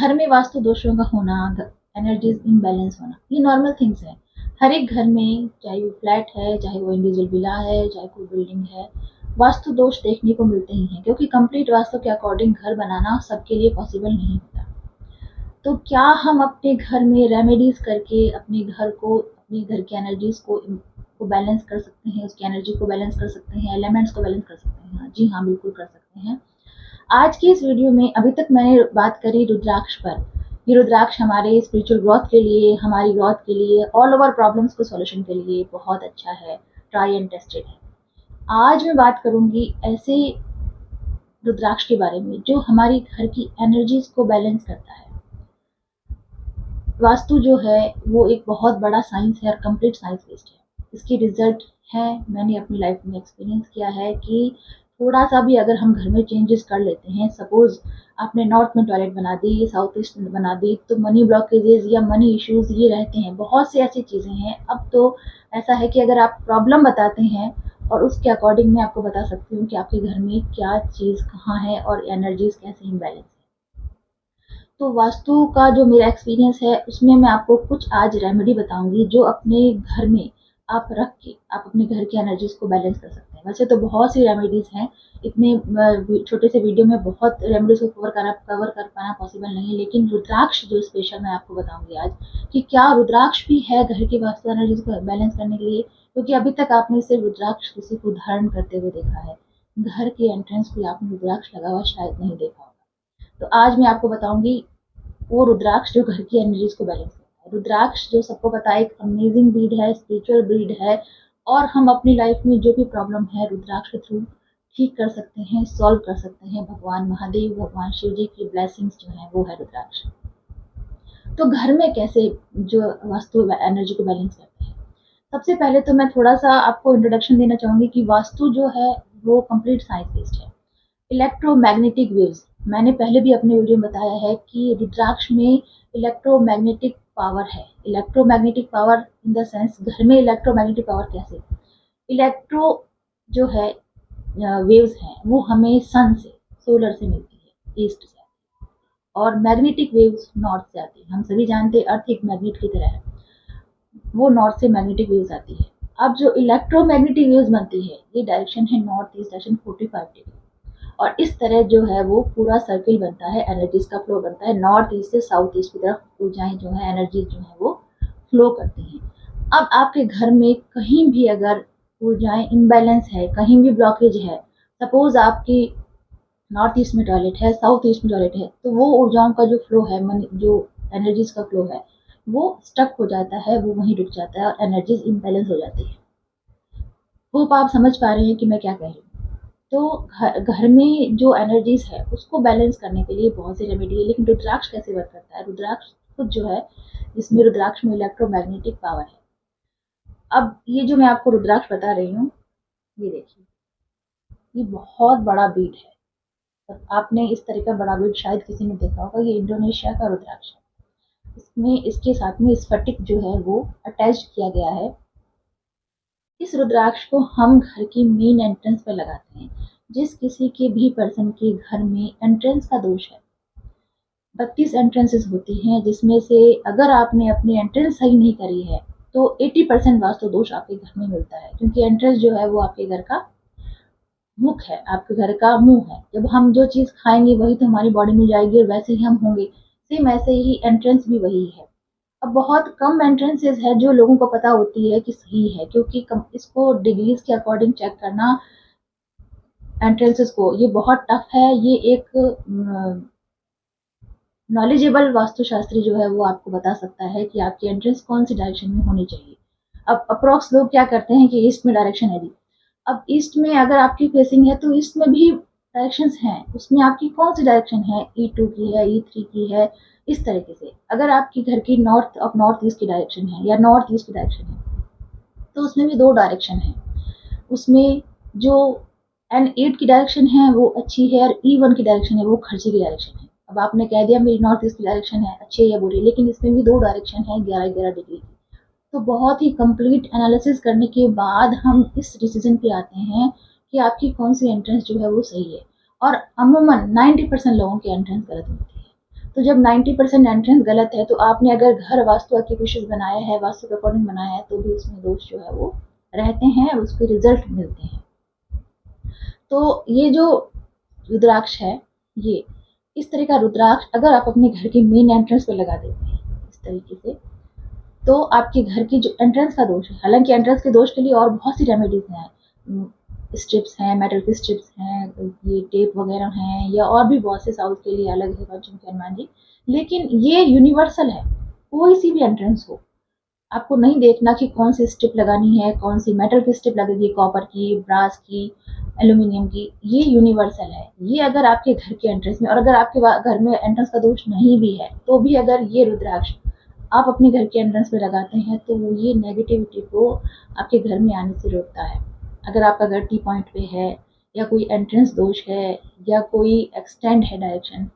घर में वास्तु दोषों का होना, एनर्जीज इम्बैलेंस होना, ये नॉर्मल थिंग्स हैं। हर एक घर में, चाहे वो फ्लैट है, चाहे वो इंडिविजुअल विला है, चाहे कोई बिल्डिंग है, वास्तु दोष देखने को मिलते ही हैं, क्योंकि कंप्लीट वास्तु के अकॉर्डिंग घर बनाना सबके लिए पॉसिबल नहीं होता। तो क्या हम अपने घर में रेमेडीज करके अपने घर को, अपने घर की एनर्जीज को बैलेंस कर सकते हैं, उसकी एनर्जी को बैलेंस कर सकते हैं, एलिमेंट्स को बैलेंस कर सकते हैं? जी हाँ, बिल्कुल कर सकते हैं। आज की इस वीडियो में अभी तक मैंने बात करी रुद्राक्ष पर। ये रुद्राक्ष हमारे स्पिरिचुअल ग्रोथ के लिए, हमारी ग्रोथ के लिए, ऑल ओवर प्रॉब्लम्स को सॉल्यूशन के लिए बहुत अच्छा है, ट्राई एंड टेस्टेड है। आज मैं बात करूंगी ऐसे रुद्राक्ष के बारे में जो हमारी घर की एनर्जीज को बैलेंस करता है। वास्तु जो है वो एक बहुत बड़ा साइंस है और कंप्लीट साइंस बेस्ड है। इसके रिजल्ट है, मैंने अपनी लाइफ में एक्सपीरियंस किया है कि थोड़ा सा भी अगर हम घर में चेंजेस कर लेते हैं, सपोज आपने नॉर्थ में टॉयलेट बना दी, साउथ ईस्ट में बना दी, तो मनी ब्लॉकेजेस या मनी इश्यूज ये रहते हैं। बहुत सी ऐसी चीज़ें हैं। अब तो ऐसा है कि अगर आप प्रॉब्लम बताते हैं और उसके अकॉर्डिंग मैं आपको बता सकती हूँ कि आपके घर में क्या चीज़ कहाँ है और एनर्जीज कैसे इम्बैलेंस है। तो वास्तु का जो मेरा एक्सपीरियंस है उसमें मैं आपको कुछ आज रेमेडी बताऊंगी जो अपने घर में आप रख के आप अपने घर की एनर्जीज को बैलेंस कर सकते हैं। वैसे तो बहुत सी रेमेडीज हैं, इतने छोटे से वीडियो में बहुत रेमेडीज को कवर कर पाना पॉसिबल नहीं है, लेकिन रुद्राक्ष जो स्पेशल मैं आपको बताऊंगी आज कि क्या रुद्राक्ष भी है घर की वास्तु एनर्जीज को बैलेंस करने के लिए, क्योंकि अभी तक आपने सिर्फ रुद्राक्ष किसी को धारण करते हुए देखा है, घर के एंट्रेंस पे आपने रुद्राक्ष लगा हुआ शायद नहीं देखा होगा। तो आज मैं आपको बताऊंगी वो रुद्राक्ष जो घर की एनर्जीज को बैलेंस करता है। रुद्राक्ष जो सबको पता है एक अमेजिंग ब्रीड है, स्पिरिचुअल ब्रीड है, और हम अपनी लाइफ में जो भी प्रॉब्लम है रुद्राक्ष के थ्रू ठीक कर सकते हैं, सॉल्व कर सकते हैं। भगवान महादेव, भगवान शिव जी की ब्लेसिंग्स जो है वो है रुद्राक्ष। तो घर में कैसे जो वास्तु एनर्जी को बैलेंस करते हैं, सबसे पहले तो मैं थोड़ा सा आपको इंट्रोडक्शन देना चाहूंगी कि वास्तु जो है वो कंप्लीट साइंस बेस्ड है। इलेक्ट्रोमैग्नेटिक वेव्स, मैंने पहले भी अपने वीडियो में बताया है कि रुद्राक्ष में इलेक्ट्रोमैग्नेटिक पावर है। Electromagnetic power in the sense, घर में इलेक्ट्रोमैग्नेटिक पावर कैसे, इलेक्ट्रो जो है वेव्स हैं वो हमें सन से, सोलर से मिलती है, ईस्ट से, और मैग्नेटिक वेव्स नॉर्थ से आती है। हम सभी जानते हैं अर्थ एक मैग्नेट की तरह है, वो नॉर्थ से मैग्नेटिक वेव्स आती है। अब जो इलेक्ट्रोमैग्नेटिक वेव्स बनती है ये डायरेक्शन है नॉर्थ ईस्ट, डायरेक्शन 45 डिग्री, और इस तरह जो है वो पूरा सर्किल बनता है, एनर्जीज का फ्लो बनता है, नॉर्थ ईस्ट से साउथ ईस्ट की तरफ ऊर्जाएं जो है, एनर्जीज जो है वो फ्लो करती हैं। अब आपके घर में कहीं भी अगर ऊर्जाएं इम्बैलेंस है, कहीं भी ब्लॉकेज है, सपोज आपकी नॉर्थ ईस्ट में टॉयलेट है, साउथ ईस्ट में टॉयलेट है, तो वो ऊर्जाओं का जो फ्लो है, जो एनर्जीज का फ्लो है वो स्टक हो जाता है, वो वहीं रुक जाता है और एनर्जीज इम्बैलेंस हो जाती है। होप आप समझ पा रहे हैं कि मैं क्या कह रही हूँ। तो घर में जो एनर्जीज है उसको बैलेंस करने के लिए बहुत सी रेमेडी है, लेकिन रुद्राक्ष कैसे वर्क करता है? रुद्राक्ष खुद जो है, जिसमें रुद्राक्ष में इलेक्ट्रोमैग्नेटिक पावर है। अब ये जो मैं आपको रुद्राक्ष बता रही हूँ, ये देखिए, ये बहुत बड़ा बीड है। और आपने इस तरह का बड़ा बीड शायद किसी ने देखा होगा। ये इंडोनेशिया का रुद्राक्ष है। इसमें इसके साथ में स्फटिक जो है वो अटैच किया गया है। इस रुद्राक्ष को हम घर की मेन एंट्रेंस पर लगाते हैं। जिस किसी के भी पर्सन के घर में एंट्रेंस का दोष है, 32 एंट्रेंसेस होती हैं, जिसमें से अगर आपने अपनी एंट्रेंस सही नहीं करी है तो 80% वास्तु दोष आपके घर में मिलता है, क्योंकि एंट्रेंस जो है वो आपके घर का मुख है, आपके घर का मुंह है। जब हम जो चीज खाएंगे वही तो हमारी बॉडी में जाएगी और वैसे ही हम होंगे। सेम ऐसे ही एंट्रेंस भी वही है। अब बहुत कम एंट्रेंसेस है जो लोगों को पता होती है कि सही है, क्योंकि इसको डिग्रीज के अकॉर्डिंग चेक करना एंट्रेंसेस को, ये बहुत टफ है। ये एक नॉलेजेबल वास्तुशास्त्री जो है वो आपको बता सकता है कि आपकी एंट्रेंस कौन सी डायरेक्शन में होनी चाहिए। अब अप्रोक्स लोग क्या करते हैं कि ईस्ट में डायरेक्शन है दी। अब ईस्ट में अगर आपकी फेसिंग है तो ईस्ट में भी डायरेक्शंस हैं, उसमें आपकी कौन सी डायरेक्शन है, E2 की है, E3 की है, इस तरीके से। अगर आपकी घर की नॉर्थ ऑफ नॉर्थ ईस्ट की डायरेक्शन है या नॉर्थ ईस्ट की डायरेक्शन है तो उसमें भी 2 डायरेक्शन है। उसमें जो N8 की डायरेक्शन है वो अच्छी है और E1 की डायरेक्शन है वो खर्चे की डायरेक्शन है। अब आपने कह दिया मेरी नॉर्थ ईस्ट की डायरेक्शन है, अच्छी है या बुरी, लेकिन इसमें भी 2 डायरेक्शन है 11-11 डिग्री की। तो बहुत ही कंप्लीट एनालिसिस करने के बाद हम इस डिसीजन पे आते हैं कि आपकी कौन सी एंट्रेंस जो है वो सही है। और अमूमन 90% लोगों की एंट्रेंस गलत होती है। तो जब 90% एंट्रेंस गलत है, तो आपने अगर घर वास्तु एक्यूप्रेशर बनाया है, वास्तु के अकॉर्डिंग बनाया है, तो भी उसमें दोष जो है वो रहते हैं, उसके रिजल्ट मिलते हैं। तो ये जो रुद्राक्ष है, ये इस तरह का रुद्राक्ष अगर आप अपने घर के मेन एंट्रेंस पे लगा देते हैं इस तरीके से, तो आपके घर की जो एंट्रेंस का दोष है, हालांकि एंट्रेंस के दोष के लिए और बहुत सी रेमेडीज हैं, स्ट्रिप्स हैं, मेटल की स्ट्रिप्स हैं, ये टेप वगैरह हैं, या और भी बहुत से साउथ के लिए अलग है पंचम के हनुमान जी, लेकिन ये यूनिवर्सल है, कोई सी भी एंट्रेंस हो, आपको नहीं देखना कि कौन सी स्ट्रिप लगानी है, कौन सी मेटल की स्ट्रिप लगेगी, कॉपर की, ब्रास की, एल्यूमिनियम की, ये यूनिवर्सल है। ये अगर आपके घर के एंट्रेंस में, और अगर आपके घर में एंट्रेंस का दोष नहीं भी है, तो भी अगर ये रुद्राक्ष आप अपने घर के एंट्रेंस में लगाते हैं, तो वो ये नेगेटिविटी को आपके घर में आने से रोकता है। अगर आपका घर टी पॉइंट पे है, या कोई एंट्रेंस दोष है, या कोई एक्सटेंड है डायरेक्शन,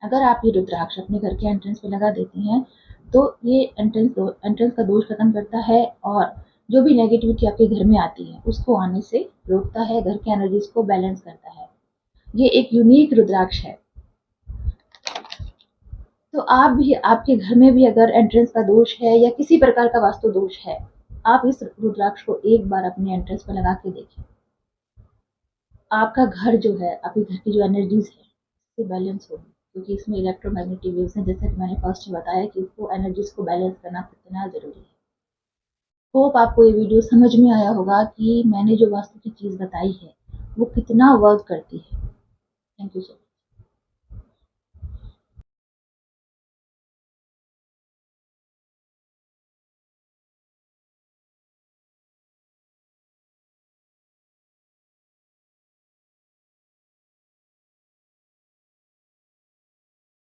अगर आप ये रुद्राक्ष अपने घर के एंट्रेंस पे लगा देते हैं, तो ये एंट्रेंस का दोष खत्म करता है, और जो भी नेगेटिविटी आपके घर में आती है उसको आने से रोकता है, घर के एनर्जीज को बैलेंस करता है। ये एक यूनिक रुद्राक्ष है। तो आप भी, आपके घर में भी अगर एंट्रेंस का दोष है या किसी प्रकार का वास्तु दोष है, आप इस रुद्राक्ष को एक बार अपने एंट्रेंस पर लगा के देखिए, आपका घर जो है, आपके घर की जो एनर्जीज है, इससे बैलेंस होगी, क्योंकि इसमें इलेक्ट्रोमैग्नेटिक वेव्स हैं, जैसे कि मैंने फर्स्ट ही बताया कि इसको एनर्जीज को बैलेंस करना कितना जरूरी है। होप आपको ये वीडियो समझ में आया होगा कि मैंने जो वास्तु की चीज बताई है वो कितना वर्क करती है। Thank you so much.